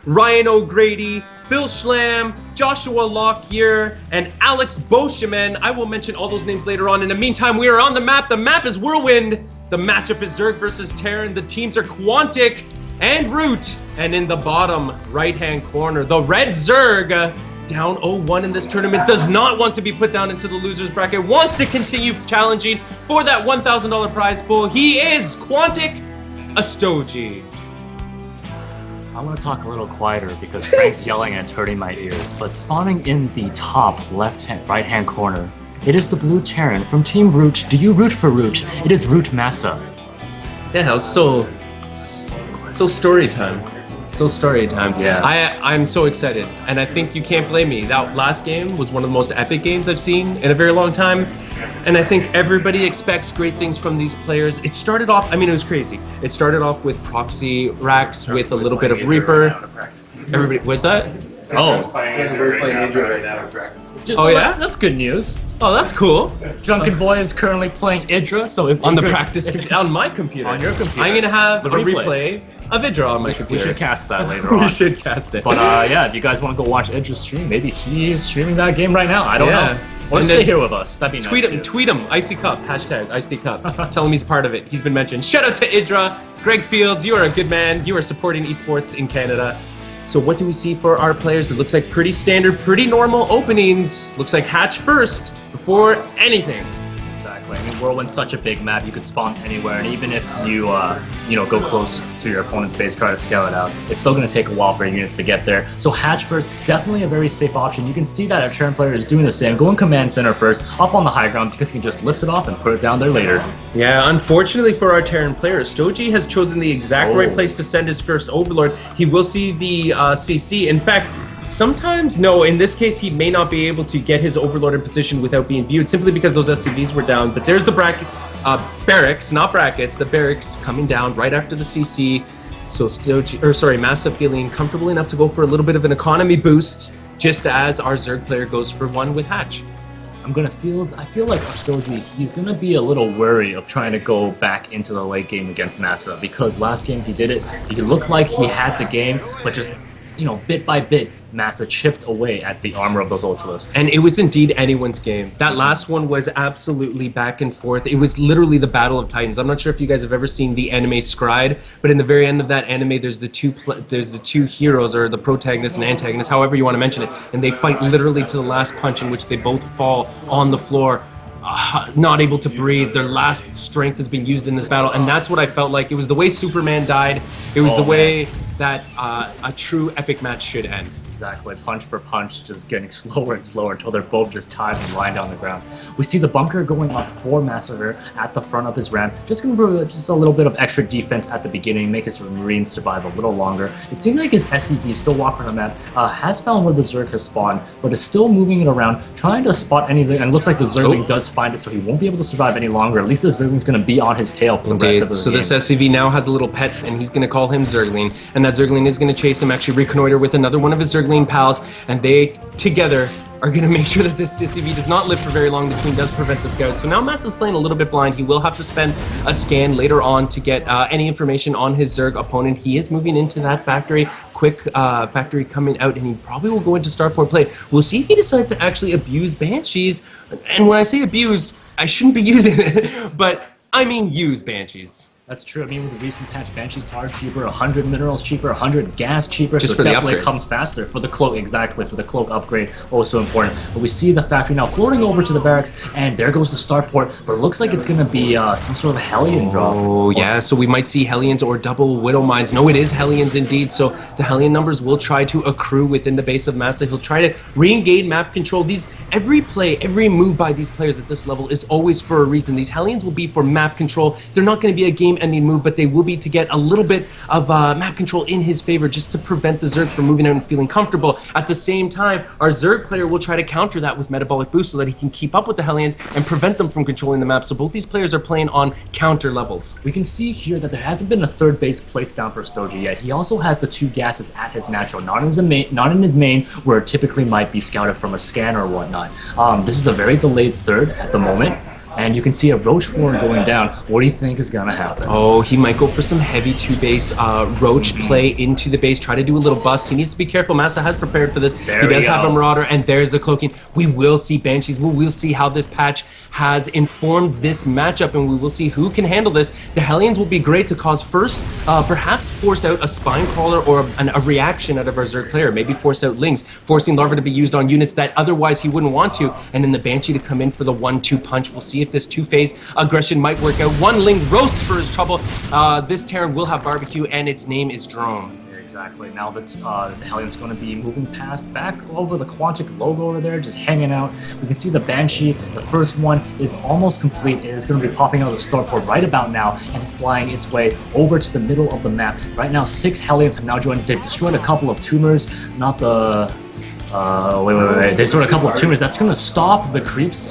Ryan O'Grady, Phil Schlam, Joshua Lockyer, and Alex Boscheman. I will mention all those names later on. In the meantime, we are on the map. The map is Whirlwind. The matchup is Zerg versus Terran. The teams are Quantic and Root. And in the bottom right-hand corner, the red Zerg, down 0-1 in this tournament, does not want to be put down into the loser's bracket, wants to continue challenging for that $1,000 prize pool. He is Quantic Ostojiy. I want to talk a little quieter because Frank's yelling and it's hurting my ears. But spawning in the top right-hand corner, it is the blue Terran from Team Root. Do you root for Root? It is Root MaSa. Yeah, so story time. So story time. Yeah. I'm so excited, and I think you can't blame me. That last game was one of the most epic games I've seen in a very long time, and I think everybody expects great things from these players. It started off, I mean, it was crazy. It started off with proxy racks with a little bit of Reaper. Everybody, what's that? Oh, we're playing Idra right now in practice. Oh yeah, that's good news. Oh, that's cool. Drunken Boy is currently playing Idra, so if on the practice on my computer. On your computer. I'm gonna have a replay of Idra on my computer. We should cast that later on. We should cast it. But yeah, if you guys want to go watch Idra's stream, maybe he is streaming that game right now. I don't know. Or stay here with us. That'd be nice. Tweet him. ICY CUP. Hashtag ICY CUP. Tell him he's part of it. He's been mentioned. Shout out to Idra. Greg Fields, you are a good man. You are supporting esports in Canada. So what do we see for our players? It looks like pretty standard, pretty normal openings. Looks like hatch first before anything. Exactly. I mean, Whirlwind's such a big map. You could spawn anywhere, and even if you, go close to your opponent's base, try to scale it out, it's still going to take a while for your units to get there. So hatch first, definitely a very safe option. You can see that our Terran player is doing the same. Going command center first, up on the high ground, because he can just lift it off and put it down there later. Yeah, unfortunately for our Terran player, Ostojiy has chosen the exact right place to send his first Overlord. He will see the CC. In fact, sometimes, no, in this case, he may not be able to get his Overlord in position without being viewed, simply because those SCVs were down. But there's the barracks, not brackets, the barracks coming down right after the CC. So MaSa feeling comfortable enough to go for a little bit of an economy boost, just as our Zerg player goes for one with hatch. I feel like Ostojiy, he's gonna be a little wary of trying to go back into the late game against MaSa, because last game he did it. He looked like he had the game, but just, bit by bit, MaSa chipped away at the armor of those Ultralisks. And it was indeed anyone's game. That last one was absolutely back and forth. It was literally the Battle of Titans. I'm not sure if you guys have ever seen the anime Scried, but in the very end of that anime, there's the two heroes, or the protagonist and antagonist, however you want to mention it, and they fight literally to the last punch, in which they both fall on the floor, not able to breathe. Their last strength has been used in this battle, and that's what I felt like. It was the way Superman died. It was the way that a true epic match should end. Exactly, punch for punch, just getting slower and slower until they're both just tied and lying down the ground. We see the bunker going up for MaSa at the front of his ramp, just going to do just a little bit of extra defense at the beginning, make his Marines survive a little longer. It seems like his SCV, still walking on the map, has found where the Zerg has spawned, but is still moving it around, trying to spot anything, and it looks like the Zergling does find it, so he won't be able to survive any longer. At least the Zergling's going to be on his tail for the rest of the game. So this SCV now has a little pet, and he's going to call him Zergling, and that Zergling is going to chase him, actually reconnoiter with another one of his Zergling pals, and they together are going to make sure that this SCV does not live for very long. The team does prevent the scout. So now MaSa's playing a little bit blind. He will have to spend a scan later on to get any information on his Zerg opponent. He is moving into that factory, quick factory coming out, and he probably will go into starport play. We'll see if he decides to actually abuse Banshees. And when I say abuse, I shouldn't be using it, but I mean use Banshees. That's true. I mean, with the recent patch, Banshees are cheaper, 100 minerals cheaper, 100 gas cheaper, just so for it definitely upgrade. Comes faster for the cloak, exactly, for the cloak upgrade, also important. But we see the factory now floating over to the barracks, and there goes the starport, but it looks like it's going to be some sort of Hellion drop. Oh, yeah, so we might see Hellions or double Widow Mines. No, it is Hellions indeed, so the Hellion numbers will try to accrue within the base of MaSa. He'll try to re-engage map control. Every play, every move by these players at this level is always for a reason. These Hellions will be for map control. They're not going to be a game-ending move, but they will be to get a little bit of map control in his favor, just to prevent the Zerg from moving out and feeling comfortable. At the same time, our Zerg player will try to counter that with Metabolic Boost so that he can keep up with the Hellions and prevent them from controlling the map. So both these players are playing on counter levels. We can see here that there hasn't been a third base placed down for Ostojiy yet. He also has the two gases at his natural, not in his main, where it typically might be scouted from a scan or whatnot. This is a very delayed third at the moment. and you can see a Roach Horn going down. What do you think is gonna happen? Oh, he might go for some heavy 2-base Roach play into the base, try to do a little bust. He needs to be careful. MaSa has prepared for this. He does have a Marauder, and there's the cloaking. We will see Banshees. We will see how this patch has informed this matchup, and we will see who can handle this. The Hellions will be great to cause first, perhaps force out a Spine Crawler or a reaction out of our Zerg player. Maybe force out Lings, forcing Larva to be used on units that otherwise he wouldn't want to, and then the Banshee to come in for the 1-2 punch. We'll see if this 2-phase aggression might work out. One Ling roasts for his trouble. This Terran will have barbecue, and its name is Drone. Exactly. Now that the Hellions going to be moving past back over the Quantic logo over there, just hanging out. We can see the Banshee. The first one is almost complete. It is going to be popping out of the starport right about now, and it's flying its way over to the middle of the map. Right now, 6 Hellions have now joined. They've destroyed a couple of tumors, not the... wait. They destroyed a couple of tumors. That's going to stop the creeps.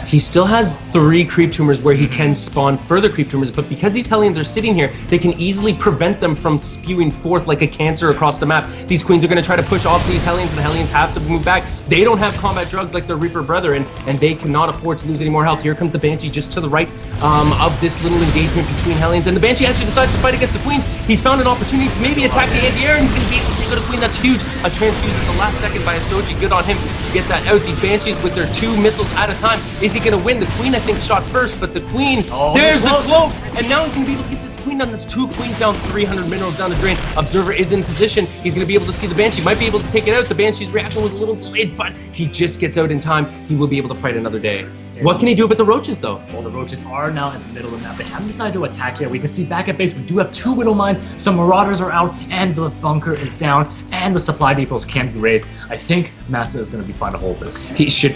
He still has 3 creep tumors where he can spawn further creep tumors, but because these Hellions are sitting here, they can easily prevent them from spewing forth like a cancer across the map. These Queens are going to try to push off these Hellions, and the Hellions have to move back. They don't have combat drugs like their Reaper brethren, and they cannot afford to lose any more health. Here comes the Banshee just to the right of this little engagement between Hellions, and the Banshee actually decides to fight against the Queens. He's found an opportunity to maybe attack the anti-air, and he's going to be able to take out a Queen. That's huge. A transfuse at the last second by Ostojiy. Good on him to get that out. These Banshees with their 2 missiles at a time. Is he going to win? The Queen, I think, shot first, but the Queen, there's the cloak, and now he's going to be able to get this Queen down. That's 2 Queens down, 300 minerals down the drain. Observer is in position. He's going to be able to see the Banshee. Might be able to take it out. The Banshee's reaction was a little delayed, but he just gets out in time. He will be able to fight another day. What can he do about the Roaches, though? Well, the Roaches are now in the middle of the map. They haven't decided to attack yet. We can see back at base, we do have 2 Widow Mines, some Marauders are out, and the bunker is down, and the supply depots can be raised. I think MaSa is going to be fine to hold this. He should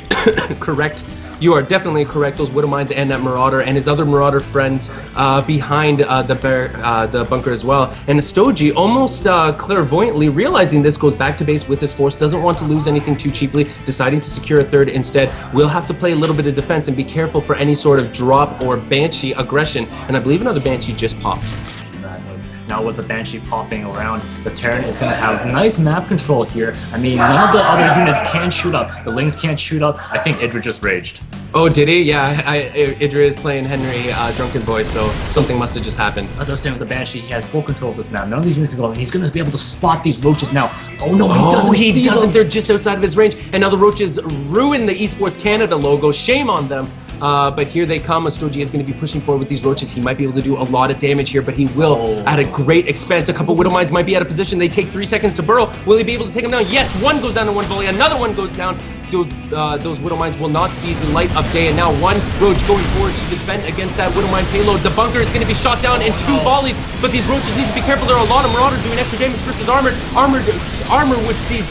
correct. You are definitely correct. Those Widow Mines and that Marauder and his other Marauder friends behind the bunker as well. And Ostojiy, almost clairvoyantly realizing this, goes back to base with his force, doesn't want to lose anything too cheaply, deciding to secure a third instead. We'll have to play a little bit of defense and be careful for any sort of drop or Banshee aggression. And I believe another Banshee just popped. Now with the Banshee popping around, the Terran is going to have nice map control here. I mean, none of the other units can shoot up. The Lings can't shoot up. I think Idra just raged. Oh, did he? Yeah, Idra is playing Henry Drunken Boy, so something must have just happened. As I was saying with the Banshee, he has full control of this map. None of these units can go, and he's going to be able to spot these Roaches now. Oh no, he doesn't. They're just outside of his range, and now the Roaches ruin the eSports Canada logo. Shame on them. But here they come. Ostojiy is going to be pushing forward with these Roaches. He might be able to do a lot of damage here, but he will at a great expense. A couple Widow Mines might be out of position. They take 3 seconds to burrow. Will he be able to take them down? Yes, one goes down to one volley. Another one goes down. Those Widow Mines will not see the light of day, and now one Roach going forward to defend against that Widow Mine payload. The bunker is going to be shot down in 2 volleys, but these Roaches need to be careful. There are a lot of Marauders doing extra damage versus armor, which these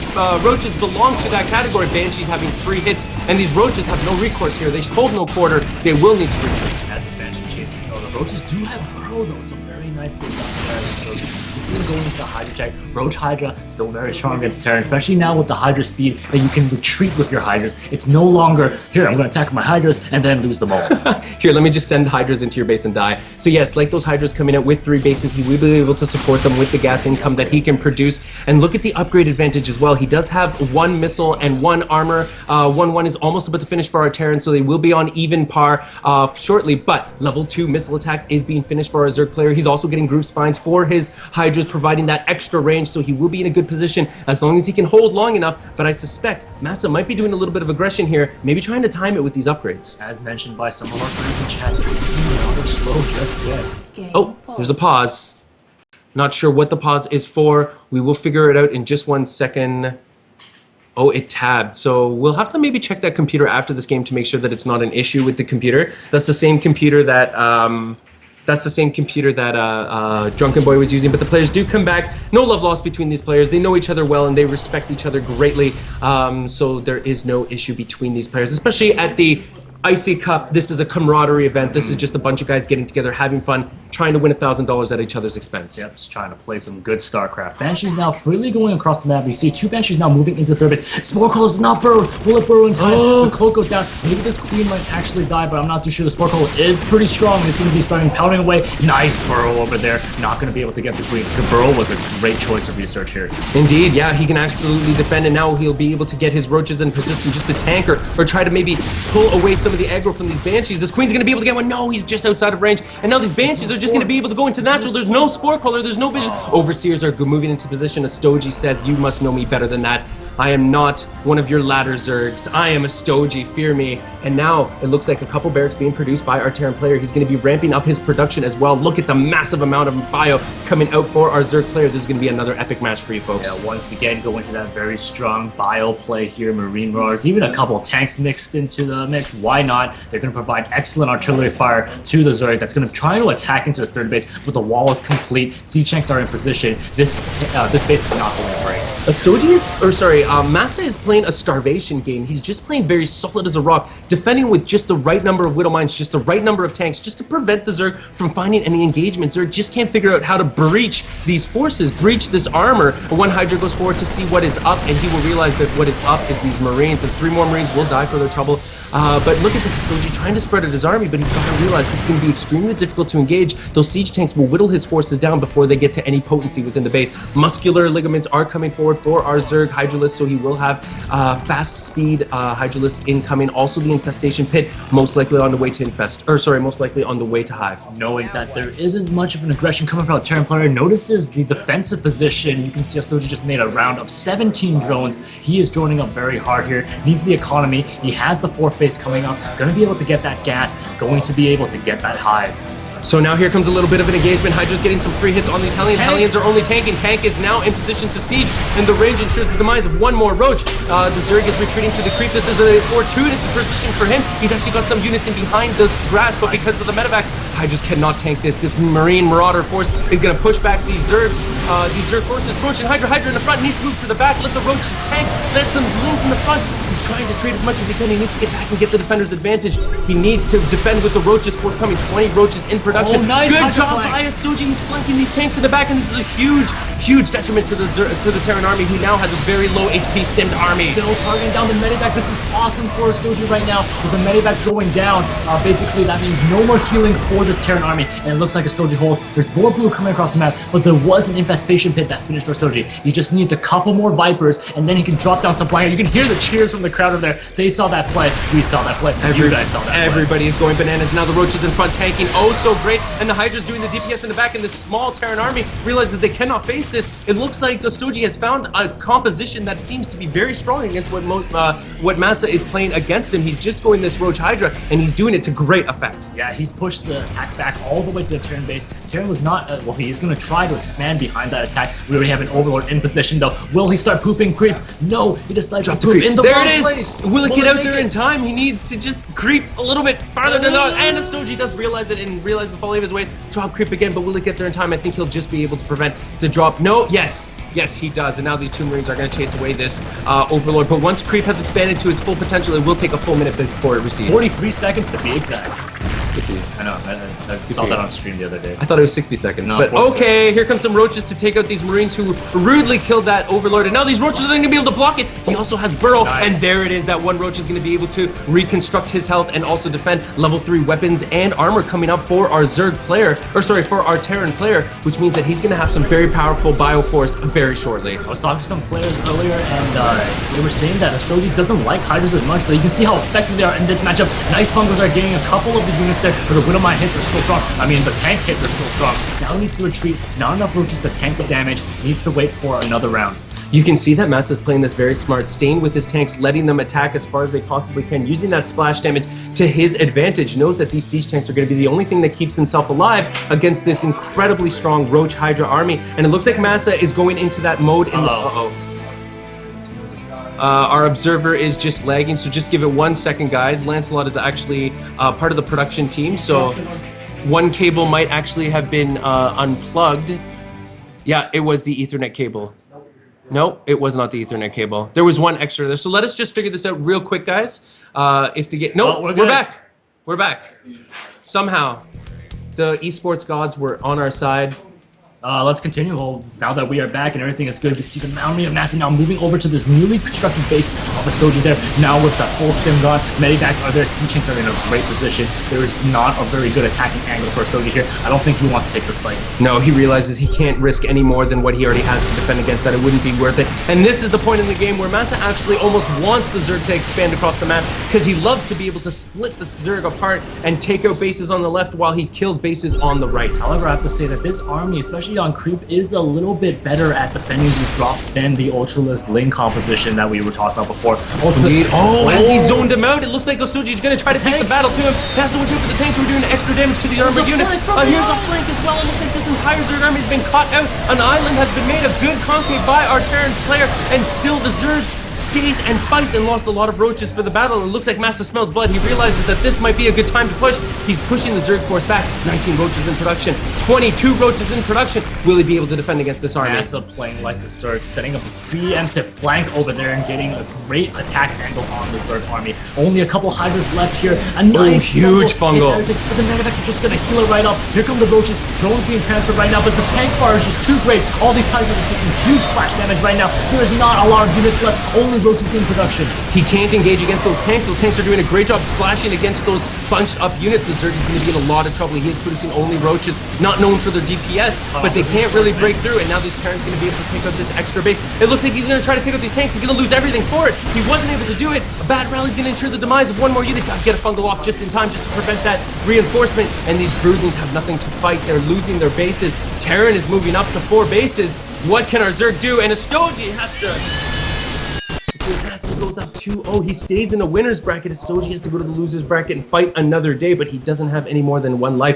Roaches belong to that category. Banshee's having 3 hits, and these Roaches have no recourse here. They hold no quarter. They will need to retreat. As the Banshee chases, so the Roaches do have burrow though, so very nicely done there. You see them going into the Hydra check. Roach Hydra still very strong against Terran, especially now with the Hydra speed that you can retreat with your Hydras. It's no longer, here, I'm going to attack my Hydras and then lose them all. Here, let me just send Hydras into your base and die. So yes, like those Hydras coming out with 3 bases, he will be able to support them with the gas income that he can produce. And look at the upgrade advantage as well. He does have 1 missile and 1 armor. 1-1 is almost about to finish for our Terran, so they will be on even par shortly. But level 2 missile attacks is being finished for our Zerg player. He's also getting group spines for his Hydras, providing that extra range, so he will be in a good position as long as he can hold long enough. But I suspect MaSa might be doing a little bit of aggression here, maybe trying to time it with these upgrades. As mentioned by some of our friends in chat, they're slow just yet. Oh, there's a pause. Not sure what the pause is for. We will figure it out in just 1 second. Oh, it tabbed. So we'll have to maybe check that computer after this game to make sure that it's not an issue with the computer. That's the same computer that Drunken Boy was using, but the players do come back. No love lost between these players. They know each other well and they respect each other greatly. So there is no issue between these players, especially at the ICY Cup. This is a camaraderie event. This is just a bunch of guys getting together, having fun, trying to win $1,000 at each other's expense. Yep, just trying to play some good StarCraft. Banshees now freely going across the map. You see 2 Banshees now moving into third base. Spore Call is not burrowed. Will it burrow in time? The cloak goes down. Maybe this Queen might actually die, but I'm not too sure. The Spore Call is pretty strong. It's going to be starting pounding away. Nice burrow over there. Not going to be able to get the Queen. The burrow was a great choice of research here. Indeed, yeah, he can absolutely defend, and now he'll be able to get his Roaches in position just to tank or try to maybe pull away some some of the aggro from these Banshees. This Queen's going to be able to get one. No, he's just outside of range. And now these Banshees are just going to be able to go into natural. There's no Spore Crawler. There's no vision. Overseers are moving into position. Ostojiy says, you must know me better than that. I am not one of your ladder Zergs. I am Ostojiy, fear me. And now it looks like a couple barracks being produced by our Terran player. He's going to be ramping up his production as well. Look at the massive amount of bio coming out for our Zerg player. This is going to be another epic match for you folks. Yeah, once again, going to that very strong bio play here. Marine Marauders, even a couple of tanks mixed into the mix. Why not? They're going to provide excellent artillery fire to the Zerg that's going to try to attack into the third base, but the wall is complete. Siege tanks are in position. This base is not going to break. MaSa is playing a starvation game. He's just playing very solid as a rock, defending with just the right number of Widow Mines, just the right number of tanks, just to prevent the Zerg from finding any engagements. Zerg just can't figure out how to breach these forces, breach this armor. One Hydra goes forward to see what is up, and he will realize that what is up is these Marines, and 3 more Marines will die for their trouble. But look at this, Ostojiy trying to spread out his army, but he's got to realize this is going to be extremely difficult to engage. Those siege tanks will whittle his forces down before they get to any potency within the base. Muscular ligaments are coming forward for our Zerg Hydralisk, so he will have fast speed Hydralisk incoming. Also the infestation pit, most likely on the way to most likely on the way to Hive. Knowing that there isn't much of an aggression coming from a Terran player, notices the defensive position. You can see Ostojiy just made a round of 17 drones. He is droning up very hard here. Needs the economy. He has the fourth base coming up. Going to be able to get that gas. Going to be able to get that Hive. So now here comes a little bit of an engagement. Hydra's getting some free hits on these Hellions. Hellions are only tanking. Tank is now in position to siege, and the range ensures the demise of one more Roach. The Zerg is retreating to the creep. This is a fortuitous position for him. He's actually got some units in behind this grass, but because of the medevacs, Hydras cannot tank this. This Marine Marauder force is going to push back these Zerg forces. Roach and Hydra in the front needs to move to the back. Let the Roaches tank. Let some Blooms in the front. He's trying to trade as much as he can. He needs to get back and get the defender's advantage. He needs to defend with the Roaches forthcoming. 20 Roaches in production. Oh, nice. Good job by Ostojiy. He's flanking these tanks in the back, and this is a huge detriment to the Terran army, who now has a very low HP stemmed army. Still targeting down the medevac. This is awesome for Ostojiy right now. With the medevac's going down, basically that means no more healing for this Terran army, and it looks like Ostojiy holds. There's more blue coming across the map, but there was an infestation pit that finished for Ostojiy. He just needs a couple more Vipers, and then he can drop down some blanket. You can hear the cheers from the crowd over there. They saw that play. We saw that play. You guys saw that play. Everybody is going bananas. Now the Roaches in front tanking. Oh, so great. And the Hydra's doing the DPS in the back, and this small Terran army realizes they cannot face this. It looks like Ostojiy has found a composition that seems to be very strong against what MaSa is playing against him. He's just going this Roach Hydra, and he's doing it to great effect. Yeah, he's pushed the attack back all the way to the Terran base. Terran was not, well, he's going to try to expand behind that attack. We already have an Overlord in position, though. Will he start pooping creep? No, he decides to poop in the wrong place. Will it get out there in time? He needs to just creep a little bit farther than that. And Ostojiy does realize it and realize the folly of his ways. Drop creep again, but will it get there in time? I think he'll just be able to prevent the drop. No, yes, he does. And now these 2 Marines are going to chase away this Overlord. But once creep has expanded to its full potential, it will take a full minute before it recedes. 43 seconds to be exact. I know, I saw that on stream the other day. I thought it was 60 seconds, no, but okay, here comes some Roaches to take out these Marines who rudely killed that Overlord, and now these Roaches are going to be able to block it. He also has Burrow, and there it is. That one Roach is going to be able to reconstruct his health and also defend level 3 weapons and armor coming up for our Zerg player, for our Terran player, which means that he's going to have some very powerful Bioforce very shortly. I was talking to some players earlier, and they were saying that Ostojiy doesn't like Hydras as much, but you can see how effective they are in this matchup. Nice Fungos are getting a couple of the units there, but the Widowmine hits are still strong. I mean, the tank hits are still strong. Now he needs to retreat. Not enough Roaches to tank the damage. Needs to wait for another round. You can see that MaSa is playing this very smart, staying with his tanks, letting them attack as far as they possibly can, using that splash damage to his advantage. Knows that these siege tanks are going to be the only thing that keeps himself alive against this incredibly strong Roach Hydra army. And it looks like MaSa is going into that mode in our observer is just lagging, so just give it 1 second, guys. Lancelot is actually part of the production team, so one cable might actually have been unplugged. Yeah, it was the Ethernet cable. No, it was not the Ethernet cable. There was one extra there. So let us just figure this out real quick, guys. We're back. We're back. Somehow, the esports gods were on our side. Let's continue. Well, now that we are back and everything is good, we see the army of MaSa now moving over to this newly constructed base of Ostojiy there. Now with that full stim gone, medivacs are there, C-chains are in a great position. There is not a very good attacking angle for Ostojiy here. I don't think he wants to take this fight. No, he realizes he can't risk any more than what he already has to defend against that. It wouldn't be worth it. And this is the point in the game where MaSa actually almost wants the Zerg to expand across the map because he loves to be able to split the Zerg apart and take out bases on the left while he kills bases on the right. However, I have to say that this army, especially on creep, is a little bit better at defending these drops than the Ultralist lane composition that we were talking about before. Indeed. Oh, as he zoned him out, it looks like Ostojiy is going to try to take the battle to him. He has to watch out for the tanks who are doing extra damage to the armored unit. Here's a flank as well. It looks like this entire Zerg army has been caught out. An island has been made a good concave by our Terran player, and still the Zerg skates and fights and lost a lot of roaches for the battle. It looks like MaSa smells blood. He realizes that this might be a good time to push. He's pushing the Zerg force back. 19 roaches in production, 22 roaches in production. Will he be able to defend against this army? MaSa playing like the Zerg, setting up a preemptive flank over there and getting a great attack angle on the Zerg army. Only a couple Hydras left here. A nice huge fungal. But the Medivacs are just going to heal it right up. Here come the roaches. Drones being transferred right now, but the tank fire is just too great. All these Hydras are taking huge splash damage right now. There is not a lot of units left. Only roaches being production. He can't engage against those tanks. Those tanks are doing a great job splashing against those bunched up units. The Zerg is going to be in a lot of trouble. He is producing only roaches, not known for their DPS, but they can't really break through. And now this Terran's going to be able to take out this extra base. It looks like he's going to try to take out these tanks. He's going to lose everything for it. He wasn't able to do it. A bad rally is going to ensure the demise of one more unit. Does get a fungal off just in time, just to prevent that reinforcement. And these Broodlings have nothing to fight. They're losing their bases. Terran is moving up to 4 bases. What can our Zerg do? And Ostojiy has to... MaSa goes up 2-0. He stays in a winner's bracket. Ostojiy has to go to the loser's bracket and fight another day, but he doesn't have any more than 1 life.